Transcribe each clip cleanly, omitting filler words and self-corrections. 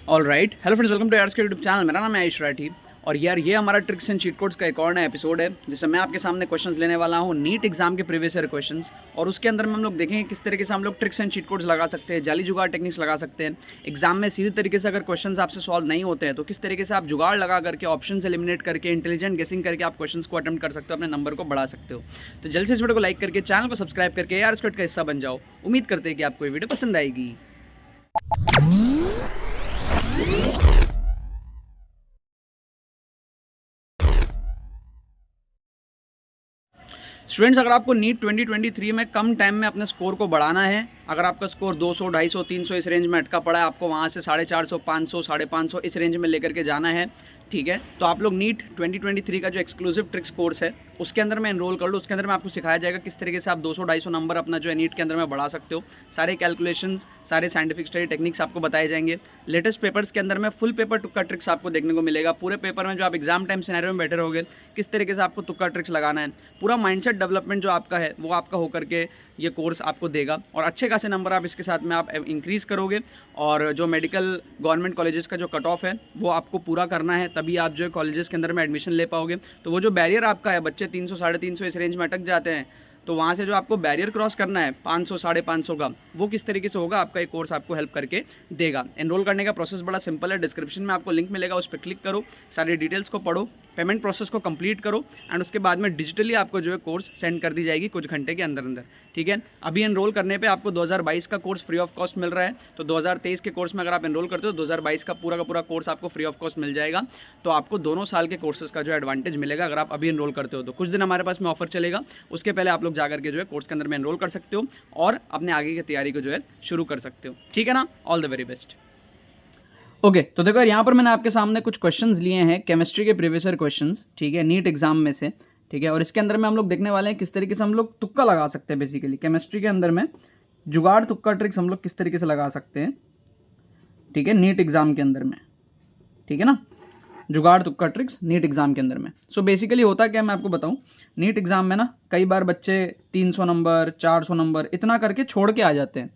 All right, hello friends, welcome to यार्स के YouTube channel. मेरा नाम है आयुष राठी और यार ये हमारा ट्रिक्स एंड चीट कोड्स का एक और नया एपिसोड है जिसमें मैं आपके सामने क्वेश्चंस लेने वाला हूँ नीट एग्जाम के प्रीवियस ईयर क्वेश्चंस। और उसके अंदर में हम लोग देखेंगे किस तरीके से हम लोग ट्रिक्स एंड चीट कोड्स लगा सकते हैं, जाली जुगाड़ टेक्निक्स लगा सकते हैं। एग्जाम में सीधे तरीके से अगर क्वेश्चंस आपसे सॉल्व नहीं होते हैं तो किस तरीके से आप जुगाड़ लगा करके, ऑप्शन एलिमिनेट करके, इंटेलिजेंट गेसिंग करके आप क्वेश्चंस को अटेम्प्ट कर सकते हो, अपने नंबर को बढ़ा सकते हो। तो जल्द से इस वीडियो को लाइक करके, चैनल को सब्सक्राइब करके यार स्क्वाड का हिस्सा बन जाओ। उम्मीद करते हैं कि आपको ये वीडियो पसंद आएगी। स्टूडेंट्स, अगर आपको नीट 2023 में कम टाइम में अपने स्कोर को बढ़ाना है, अगर आपका स्कोर 200, 250, 300 इस रेंज में अटका पड़ा है, आपको वहाँ से 450, 500, 550 इस रेंज में लेकर के जाना है, ठीक है, तो आप लोग नीट 2023 का जो एक्सक्लूसिव ट्रिक्स कोर्स है उसके अंदर में एनरोल कर लो। उसके अंदर में आपको सिखाया जाएगा किस तरीके से आप 200-250 नंबर अपना जो है नीट के अंदर में बढ़ा सकते हो। सारे कैलकुलेशंस, सारे साइंटिफिक स्टडी टेक्निक्स आपको बताए जाएंगे। लेटेस्ट पेपर्स के अंदर में फुल पेपर तुक्का ट्रिक्स आपको देखने को मिलेगा। पूरे पेपर में जो आप एग्जाम टाइम सिनेरियो में बैठे रहोगे, किस तरीके से आपको तुक्का ट्रिक्स लगाना है, पूरा माइंडसेट डेवलपमेंट जो आपका है वो आपका होकर के ये कोर्स आपको देगा। और अच्छे खासे नंबर आप इसके साथ में आप इंक्रीज़ करोगे। और जो मेडिकल गवर्नमेंट कॉलेजेस का जो कट ऑफ है वो आपको पूरा करना है, तभी आप जो है कॉलेजेस के अंदर में एडमिशन ले पाओगे। तो वो जो बैरियर आपका है, बच्चे 300, 350 इस रेंज में अटक जाते हैं, तो वहाँ से जो आपको बैरियर क्रॉस करना है 500, 550 का, वो किस तरीके से होगा, आपका एक कोर्स आपको हेल्प करके देगा। एनरोल करने का प्रोसेस बड़ा सिंपल है। डिस्क्रिप्शन में आपको लिंक मिलेगा, उस पर क्लिक करो, सारी डिटेल्स को पढ़ो, पेमेंट प्रोसेस को कंप्लीट करो एंड उसके बाद में डिजिटली आपको जो है कोर्स सेंड कर दी जाएगी कुछ घंटे के अंदर अंदर, ठीक है। अभी एनरोल करने पे आपको 2022 का कोर्स फ्री ऑफ कॉस्ट मिल रहा है। तो 2023 के कोर्स में अगर आप एनरोल करते हो, 2022 का पूरा कोर्स आपको फ्री ऑफ कॉस्ट मिल जाएगा। तो आपको दोनों साल के कोर्सेज का जो एडवांटेज मिलेगा अगर आप अभी एनरोल करते हो। तो कुछ दिन हमारे पास में ऑफर चलेगा, उसके पहले आप लोग जाकर के जो है कोर्स के अंदर में एनरोल कर सकते हो और अपने आगे की तैयारी को जो है शुरू कर सकते हो, ठीक है ना। All the very best. Okay, तो देखो यार, यहाँ पर मैंने आपके सामने कुछ क्वेश्चंस लिए हैं केमिस्ट्री के प्रीवियस ईयर क्वेश्चंस, ठीक है, नीट एग्जाम में से, ठीक है। और इसके अंदर में हम लोग देखने वाले हैं किस तरीके से हम लोग तुक्का लगा सकते हैं। बेसिकली केमिस्ट्री के अंदर में जुगाड़ तुक्का ट्रिक्स हम लोग किस तरीके से लगा सकते हैं, ठीक है, नीट एग्जाम के अंदर में, ठीक है ना। जुगाड़ तुक्का ट्रिक्स नीट एग्जाम के अंदर में। सो बेसिकली होता क्या, मैं आपको बताऊं, नीट एग्जाम में ना कई बार बच्चे 300 नंबर, 400 नंबर इतना करके छोड़ के आ जाते हैं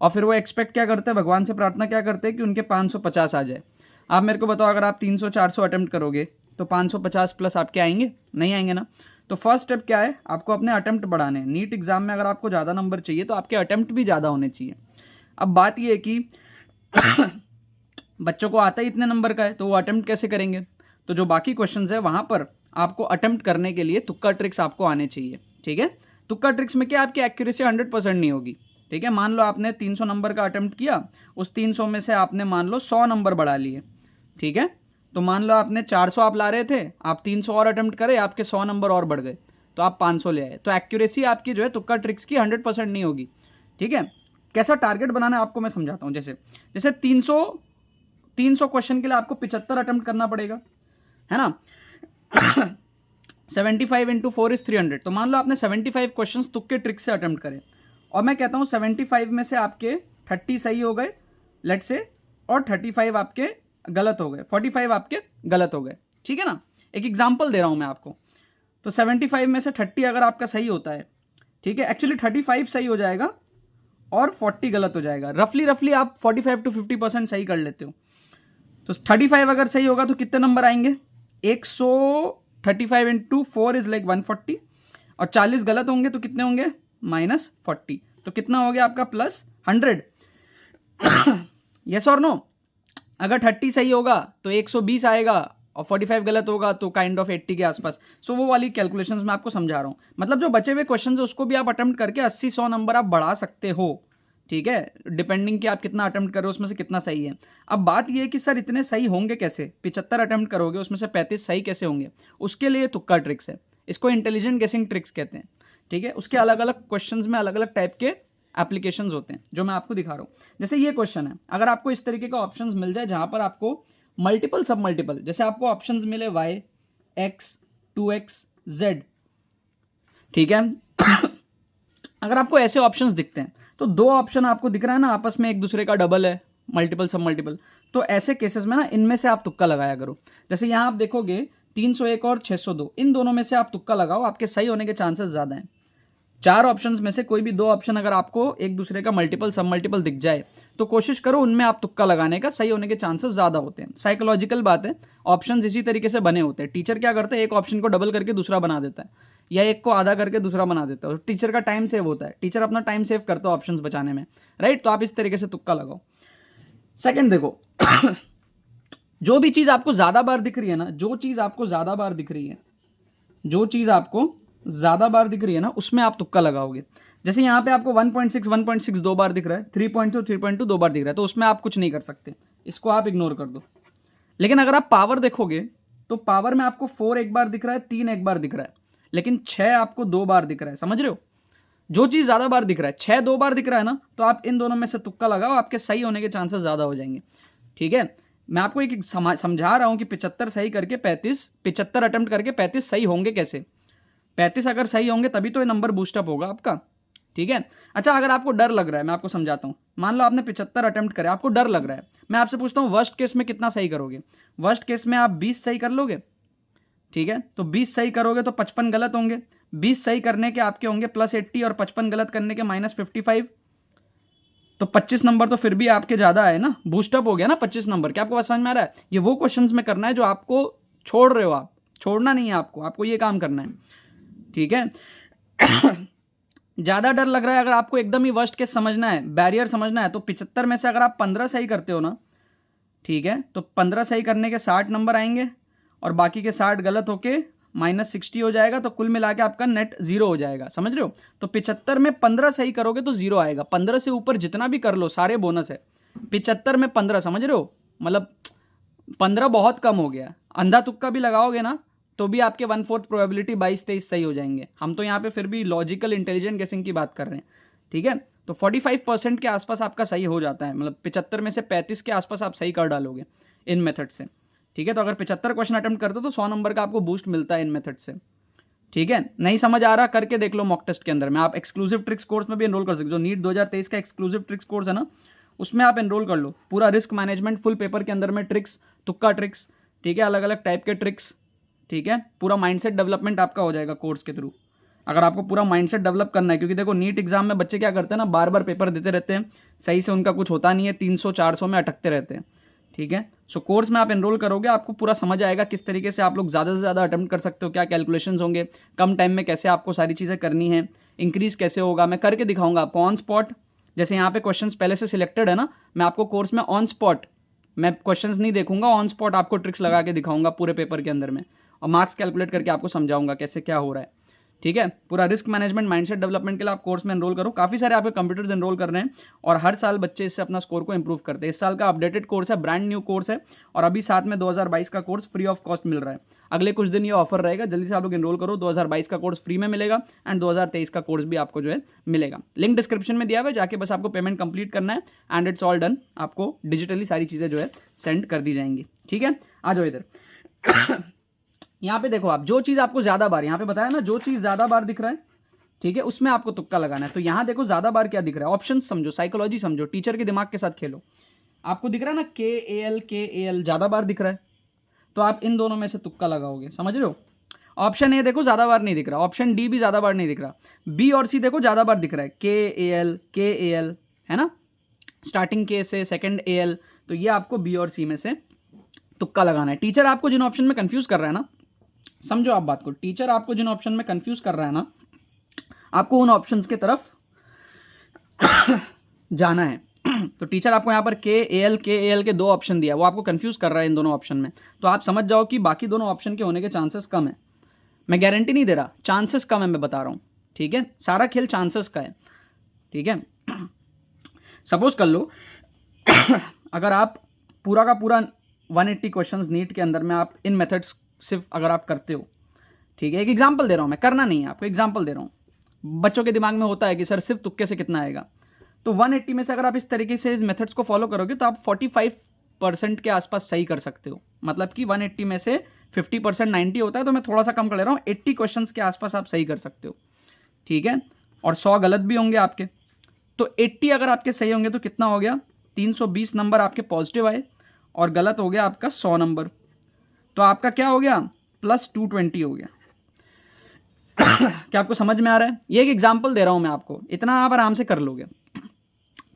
और फिर वो एक्सपेक्ट क्या करते हैं, भगवान से प्रार्थना क्या करते हैं कि उनके 550 आ जाए। आप मेरे को बताओ, अगर आप 300-400 अटेम्प्ट करोगे तो 550 प्लस आपके आएंगे? नहीं आएंगे ना। तो फर्स्ट स्टेप क्या है, आपको अपने अटेम्प्ट बढ़ाने हैं। नीट एग्जाम में अगर आपको ज़्यादा नंबर चाहिए तो आपके अटेम्प्ट भी ज़्यादा होने चाहिए। अब बात ये है कि बच्चों को आता ही इतने नंबर का है तो वो अटेम्प्ट कैसे करेंगे। तो जो बाकी क्वेश्चंस है वहाँ पर आपको अटेम्प्ट करने के लिए तुक्का ट्रिक्स आपको आने चाहिए, ठीक है। तुक्का ट्रिक्स में क्या, आपकी एक्यूरेसी 100% नहीं होगी, ठीक है। मान लो आपने 300 नंबर का अटेम्प्ट किया, उस 300 में से आपने मान लो 100 नंबर बढ़ा लिए, ठीक है। तो मान लो आपने 400 आप ला रहे थे, आप 300 और अटेम्प्ट करे, आपके 100 नंबर और बढ़ गए तो आप 500 ले आए। तो एक्यूरेसी आपकी जो है तुक्का ट्रिक्स की 100% नहीं होगी, ठीक है। कैसा टारगेट बनाना है आपको मैं समझाता हूँ। जैसे 300 क्वेश्चन के लिए आपको 75 अटेम्प्ट करना पड़ेगा, है ना। 75 इंटू 4 इज 300। तो मान लो आपने 75 क्वेश्चन तुक्के ट्रिक से अटेम्प्ट करे और मैं कहता हूँ 75 में से आपके 30 सही हो गए लेट से, और 35 आपके गलत हो गए, 45 आपके गलत हो गए, ठीक है ना। एक एग्जाम्पल दे रहा हूँ मैं आपको। तो 75 में से 30 अगर आपका सही होता है, ठीक है, एक्चुअली 35 सही हो जाएगा और 40 गलत हो जाएगा। रफली आप 45 to 50% सही कर लेते हो। तो 35 अगर सही होगा तो कितने नंबर आएंगे, 135 इंटू 4 इज लाइक 140, और 40 गलत होंगे तो कितने होंगे, -40। तो कितना हो गया आपका, +100। यस और नो। अगर 30 सही होगा तो 120 आएगा और 45 गलत होगा तो काइंड ऑफ 80 के आसपास। सो वो वाली कैलकुलेशंस मैं आपको समझा रहा हूँ। मतलब जो बचे हुए क्वेश्चन है उसको भी आप अटेम्प्ट करके 80-100 नंबर आप बढ़ा सकते हो, ठीक है, डिपेंडिंग कि आप कितना अटेम्प्ट करो उसमें से कितना सही है। अब बात यह है कि सर इतने सही होंगे कैसे, 75 अटेम्प्ट करोगे उसमें से 35 सही कैसे होंगे, उसके लिए तुक्का ट्रिक्स है। इसको इंटेलिजेंट गेसिंग ट्रिक्स कहते हैं, ठीक है। उसके अलग अलग क्वेश्चंस में अलग अलग टाइप के एप्लीकेशंस होते हैं जो मैं आपको दिखा रहा हूँ। जैसे ये क्वेश्चन है, अगर आपको इस तरीके का ऑप्शंस मिल जाए जहाँ पर आपको मल्टीपल सब मल्टीपल, जैसे आपको ऑप्शंस मिले y, x, 2x, z, ठीक है। अगर आपको ऐसे ऑप्शंस दिखते हैं तो दो ऑप्शन आपको दिख रहा है ना आपस में एक दूसरे का डबल है, मल्टीपल सब मल्टीपल, तो ऐसे केसेस में ना इनमें से आप तुक्का लगाया करो। जैसे यहाँ आप देखोगे 301 और 602, इन दोनों में से आप तुक्का लगाओ, आपके सही होने के चांसेस ज़्यादा हैं। 4 ऑप्शंस में से कोई भी 2 ऑप्शन अगर आपको एक दूसरे का मल्टीपल सब मल्टीपल दिख जाए तो कोशिश करो उनमें आप तुक्का लगाने का, सही होने के चांसेस ज़्यादा होते हैं। साइकोलॉजिकल बात है, ऑप्शंस इसी तरीके से बने होते हैं। टीचर क्या करता है, एक ऑप्शन को डबल करके दूसरा बना देता है, या एक को आधा करके दूसरा बना देता है, टीचर का टाइम सेव होता है, टीचर अपना टाइम सेव करता है ऑप्शंस बचाने में, राइट। तो आप इस तरीके से तुक्का लगाओ। सेकंड देखो जो भी चीज़ आपको ज़्यादा बार दिख रही है ना, जो चीज़ आपको ज़्यादा बार दिख रही है, जो चीज़ आपको ज़्यादा बार दिख रही है ना, उसमें आप तुक्का लगाओगे। जैसे यहाँ पे आपको 1.6 दो बार दिख रहा है, 3.2 दो बार दिख रहा है, तो उसमें आप कुछ नहीं कर सकते, इसको आप इग्नोर कर दो। लेकिन अगर आप पावर देखोगे तो पावर में आपको 4 एक बार दिख रहा है, 3 एक बार दिख रहा है, लेकिन 6 आपको 2 बार दिख रहा है। समझ रहे हो, जो चीज़ ज़्यादा बार दिख रहा है, 6 2 बार दिख रहा है ना, तो आप इन दोनों में से तुक्का लगाओ, आपके सही होने के चांसेस ज़्यादा हो जाएंगे। ठीक है, मैं आपको एक समझा रहा हूँ कि 75 सही करके 75 अटेम्प्ट करके 35 सही होंगे कैसे। 35 अगर सही होंगे तभी तो ये नंबर बूस्टअप होगा आपका। ठीक है, अच्छा अगर आपको डर लग रहा है, मैं आपको समझाता हूँ। मान लो आपने 75 अटेम्प्ट करे, आपको डर लग रहा है, मैं आपसे पूछता हूँ वर्स्ट केस में कितना सही करोगे। वर्स्ट केस में आप 20 सही कर लोगे। ठीक है, तो 20 सही करोगे तो 55 गलत होंगे, 20 सही करने के आपके होंगे +80 और 55 गलत करने के -55, तो 25 नंबर तो फिर भी आपके ज़्यादा है ना, बूस्टअप हो गया ना 25 नंबर। क्या आपको बात समझ में आ रहा है? ये वो क्वेश्चंस में करना है जो आपको छोड़ रहे हो, आप छोड़ना नहीं है, आपको ये काम करना है। ठीक है ज़्यादा डर लग रहा है, अगर आपको एकदम ही वर्स्ट केस समझना है, बैरियर समझना है, तो 75 में से अगर आप 15 सही करते हो ना, ठीक है, तो 15 सही करने के 60 नंबर आएंगे और बाकी के 60 गलत होके -60 हो जाएगा, तो कुल मिला के आपका नेट 0 हो जाएगा। समझ रहे हो? तो 75 में 15 सही करोगे तो 0 आएगा, 15 से ऊपर जितना भी कर लो सारे बोनस है। 75 में 15, समझ रहे हो, मतलब 15 बहुत कम हो गया। अंधा तुक्का भी लगाओगे ना तो भी आपके 1/4 प्रोबेबिलिटी 22-23 सही हो जाएंगे। हम तो यहाँ पे फिर भी लॉजिकल इंटेलिजेंट गेसिंग की बात कर रहे हैं। ठीक है, तो 45% के आसपास आपका सही हो जाता है, मतलब 75 में से 35 के आसपास आप सही कर डालोगे इन मेथड से। ठीक है, तो अगर 75 क्वेश्चन अटेम्प्ट करते हो तो 100 नंबर का आपको बूस्ट मिलता है इन मेथड से। ठीक है, नहीं समझ आ रहा करके देख लो मॉक टेस्ट के अंदर में। आप एक्सक्लूसिव ट्रिक्स कोर्स में भी एनरोल कर सकते हो, जो नीट 2023 का एक्सक्लूसिव ट्रिक्स कोर्स है ना, उसमें आप एनरोल कर लो। पूरा रिस्क मैनेजमेंट फुल पेपर के अंदर में ट्रिक्स, तुक्का ट्रिक्स, ठीक है, अलग अलग टाइप के ट्रिक्स। ठीक है, पूरा माइंडसेट डेवलपमेंट आपका हो जाएगा कोर्स के थ्रू, अगर आपको पूरा माइंडसेट डेवलप करना है। क्योंकि देखो नीट एग्जाम में बच्चे क्या करते हैं ना, बार बार पेपर देते रहते हैं, सही से उनका कुछ होता नहीं है, 300-400 में अटकते रहते हैं। ठीक है, सो कोर्स में आप एनरोल करोगे, आपको पूरा समझ आएगा किस तरीके से आप लोग ज़्यादा से ज़्यादा अटेम्प्ट कर सकते हो, क्या कैलकुलेशंस होंगे, कम टाइम में कैसे आपको सारी चीज़ें करनी है, इंक्रीज कैसे होगा, मैं करके दिखाऊंगा आपको ऑन स्पॉट। जैसे यहाँ पे क्वेश्चंस पहले से सिलेक्टेड है ना, मैं आपको कोर्स में ऑन स्पॉट, मैं क्वेश्चंस नहीं देखूंगा, ऑन स्पॉट आपको ट्रिक्स लगा के दिखाऊंगा पूरे पेपर के अंदर में, और मार्क्स कैलकुलेट करके आपको समझाऊंगा कैसे क्या हो रहा है। ठीक है, पूरा रिस्क मैनेजमेंट माइंडसेट डेवलपमेंट के लिए आप कोर्स में एनरोल करो। काफ़ी सारे आपके कंप्यूटर्स एनरोल कर रहे हैं और हर साल बच्चे इससे अपना स्कोर को इंप्रूव करते हैं। इस साल का अपडेटेड कोर्स है, ब्रांड न्यू कोर्स है, और अभी साथ में 2022 का कोर्स फ्री ऑफ कॉस्ट मिल रहा है। अगले कुछ दिन ये ऑफर रहेगा, जल्दी से आप लोग एनरोल करो। 2022 का कोर्स फ्री में मिलेगा एंड 2023 का कोर्स भी आपको जो है मिलेगा। लिंक डिस्क्रिप्शन में दिया हुआ है, जाके बस आपको पेमेंट कंप्लीट करना है एंड इट्स ऑल डन। आपको डिजिटली सारी चीज़ें जो है सेंड कर दी जाएंगी। ठीक है, आ जाओ इधर यहाँ पे देखो आप, जो चीज़ आपको ज़्यादा बार, यहाँ पे बताया ना, जो चीज़ ज़्यादा बार दिख रहा है, ठीक है, उसमें आपको तुक्का लगाना है। तो यहाँ देखो ज़्यादा बार क्या दिख रहा है, ऑप्शन समझो, साइकोलॉजी समझो, टीचर के दिमाग के साथ खेलो। आपको दिख रहा है ना KAL ज़्यादा बार दिख रहा है, तो आप इन दोनों में से तुक्का लगाओगे। समझ रहे हो? ऑप्शन ए देखो ज़्यादा बार नहीं दिख रहा, ऑप्शन डी भी ज़्यादा बार नहीं दिख रहा, बी और सी देखो ज़्यादा बार दिख रहा है, KAL है ना, स्टार्टिंग के से सेकेंड AL, तो ये आपको बी और सी में से तुक्का लगाना है। टीचर आपको जिन ऑप्शन में कंफ्यूज कर रहा है ना, समझो आप बात को, टीचर आपको जिन ऑप्शन में कंफ्यूज कर रहा है ना, आपको उन ऑप्शंस के तरफ जाना है। तो टीचर आपको यहाँ पर KAL के 2 ऑप्शन दिया, वो आपको कंफ्यूज कर रहा है इन दोनों ऑप्शन में, तो आप समझ जाओ कि बाकी दोनों ऑप्शन के होने के चांसेस कम है। मैं गारंटी नहीं दे रहा, चांसेस कम है, मैं बता रहा हूँ। ठीक है, सारा खेल चांसेस का है। ठीक है, सपोज कर लो अगर आप पूरा का पूरा 180 क्वेश्चंस नीट के अंदर में आप इन मेथड्स सिर्फ अगर आप करते हो, ठीक है, एक एग्जांपल दे रहा हूँ मैं, करना नहीं है आपको, एग्जांपल दे रहा हूँ। बच्चों के दिमाग में होता है कि सर सिर्फ तुक्के से कितना आएगा, तो 180 में से अगर आप इस तरीके से इस मेथड्स को फॉलो करोगे तो आप 45% के आसपास सही कर सकते हो। मतलब कि 180 में से 50% 90 होता है, तो मैं थोड़ा सा कम कर ले रहा हूँ, 80 क्वेश्चन के आसपास आप सही कर सकते हो। ठीक है, और 100 गलत भी होंगे आपके, तो 80 अगर आपके सही होंगे तो कितना हो गया, 320 नंबर आपके पॉजिटिव आए, और गलत हो गया आपका 100 नंबर, तो आपका क्या हो गया, +220 हो गया। क्या आपको समझ में आ रहा है? ये एक एग्जांपल दे रहा हूं मैं आपको, इतना आप आराम से कर लोगे।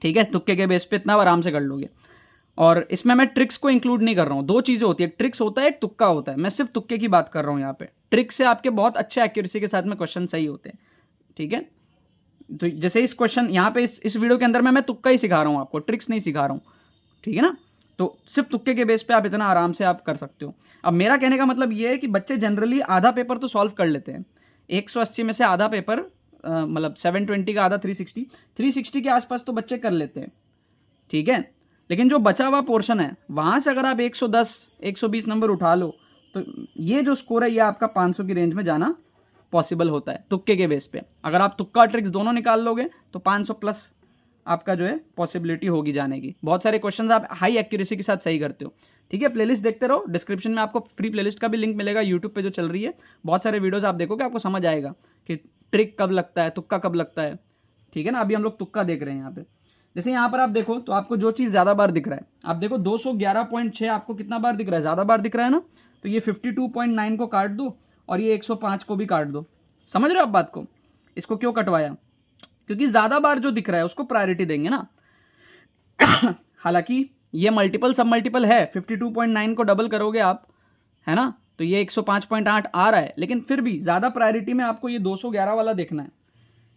ठीक है, तुक्के के बेस पे इतना आराम से कर लोगे। और इसमें मैं ट्रिक्स को इंक्लूड नहीं कर रहा हूँ, दो चीज़ें होती है, एक ट्रिक्स होता है, एक तुक्का होता है। मैं सिर्फ तुक्के की बात कर रहा हूँ यहाँ पे। ट्रिक से आपके बहुत अच्छे एक्यूरेसी के साथ में क्वेश्चन सही होते हैं, ठीक है। तो जैसे इस क्वेश्चन यहाँ पे इस वीडियो के अंदर मैं तुक्का ही सिखा रहा हूँ आपको, ट्रिक्स नहीं सिखा रहा हूँ, ठीक है ना। तो सिर्फ तुक्के के बेस पे आप इतना आराम से आप कर सकते हो। अब मेरा कहने का मतलब ये है कि बच्चे जनरली आधा पेपर तो सॉल्व कर लेते हैं, 180 में से आधा पेपर, मतलब 720 का आधा 360 के आसपास तो बच्चे कर लेते हैं, ठीक है। लेकिन जो बचा हुआ पोर्शन है वहाँ से अगर आप 110 120 नंबर उठा लो तो ये जो स्कोर है ये आपका 500 की रेंज में जाना पॉसिबल होता है तुक्के के बेस पे। अगर आप तुक्का ट्रिक्स दोनों निकाल लोगे तो 500 प्लस आपका जो है पॉसिबिलिटी होगी जाने की। बहुत सारे क्वेश्चंस आप हाई एक्यूरेसी के साथ सही करते हो, ठीक है। प्लेलिस्ट देखते रहो, डिस्क्रिप्शन में आपको फ्री प्लेलिस्ट का भी लिंक मिलेगा यूट्यूब पे जो चल रही है। बहुत सारे वीडियोस आप देखोगे, आपको समझ आएगा कि ट्रिक कब लगता है, तुक्का कब लगता है, ठीक है ना। अभी हम लोग तुक्का देख रहे हैं यहाँ पे। जैसे यहाँ पर आप देखो तो आपको जो चीज़ ज़्यादा बार दिख रहा है, आप देखो 211.6 आपको कितना बार दिख रहा है, ज़्यादा बार दिख रहा है ना। तो ये 52.9 को काट दो और ये 105 को भी काट दो। समझ रहे हो आप बात को? इसको क्यों कटवाया? क्योंकि ज़्यादा बार जो दिख रहा है उसको प्रायोरिटी देंगे ना। हालांकि ये मल्टीपल सब मल्टीपल है, 52.9 को डबल करोगे आप, है ना, तो ये 105.8 आ रहा है। लेकिन फिर भी ज़्यादा प्रायोरिटी में आपको ये 211 वाला देखना है।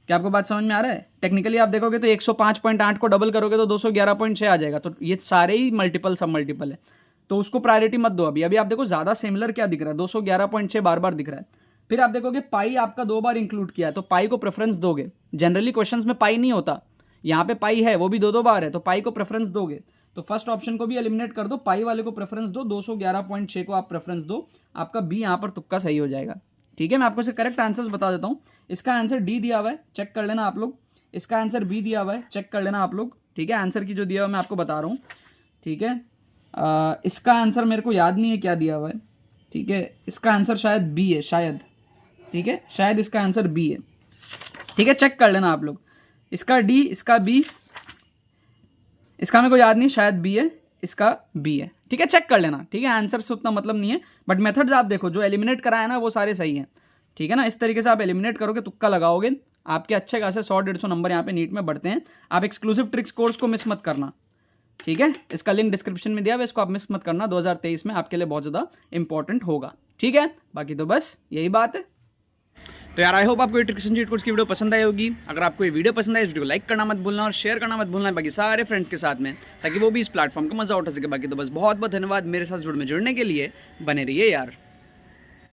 क्या आपको बात समझ में आ रहा है? टेक्निकली आप देखोगे तो 105.8 को डबल करोगे तो 211.6 आ जाएगा। तो ये सारे ही मल्टीपल सब मल्टीपल है, तो उसको प्रायोरिटी मत दो अभी। अभी आप देखो ज़्यादा सिमिलर क्या दिख रहा है, 211.6 बार बार दिख रहा है। फिर आप देखोगे पाई आपका 2 बार इंक्लूड किया है, तो पाई को प्रेफरेंस दोगे। जनरली क्वेश्चंस में पाई नहीं होता, यहाँ पे पाई है, वो भी 2 बार है, तो पाई को प्रेफरेंस दोगे। तो फर्स्ट ऑप्शन को भी एलिमिनेट कर दो, पाई वाले को प्रेफरेंस दो, 211.6 को आप प्रेफरेंस दो, आपका बी यहाँ पर तुक्का सही हो जाएगा, ठीक है। मैं आपको इसे करेक्ट आंसर्स बता देता हूँ। इसका आंसर डी दिया हुआ है, चेक कर लेना आप लोग। इसका आंसर बी दिया हुआ है, चेक कर लेना आप लोग, ठीक है। आंसर की जो दिया हुआ मैं आपको बता रहा हूँ, ठीक है। इसका आंसर मेरे को याद नहीं है क्या दिया हुआ है, ठीक है। इसका आंसर शायद बी है, शायद, ठीक है, शायद इसका आंसर बी है, ठीक है। चेक कर लेना आप लोग। इसका डी, इसका बी, इसका मेरे को याद नहीं, शायद बी है, इसका बी है, ठीक है। चेक कर लेना, ठीक है। आंसर से उतना मतलब नहीं है, बट मेथड्स आप देखो, जो एलिमिनेट कराया ना वो सारे सही हैं, ठीक है ना। इस तरीके से आप एलिमिनेट करोगे, तुक्का लगाओगे, आपके अच्छे खासे 100-150 नंबर यहाँ पे नीट में बढ़ते हैं। आप एक्सक्लूसिव ट्रिक्स कोर्स को मिस मत करना, ठीक है। इसका लिंक डिस्क्रिप्शन में दिया हुआ है, इसको आप मिस मत करना। 2023 में आपके लिए बहुत ज़्यादा इंपॉर्टेंट होगा, ठीक है। बाकी तो बस यही बात है। तो यार आई होप आपको ट्रिक्स एंड चीट कोड्स की वीडियो पसंद आई होगी। अगर आपको ये वीडियो पसंद आई, इस वीडियो को लाइक करना मत भूलना और शेयर करना मत भूलना बाकी सारे फ्रेंड्स के साथ में, ताकि वो भी इस प्लेटफॉर्म का मजा उठा सके। बाकी तो बस बहुत बहुत धन्यवाद मेरे साथ जुड़ने के लिए, बने रहिए यार।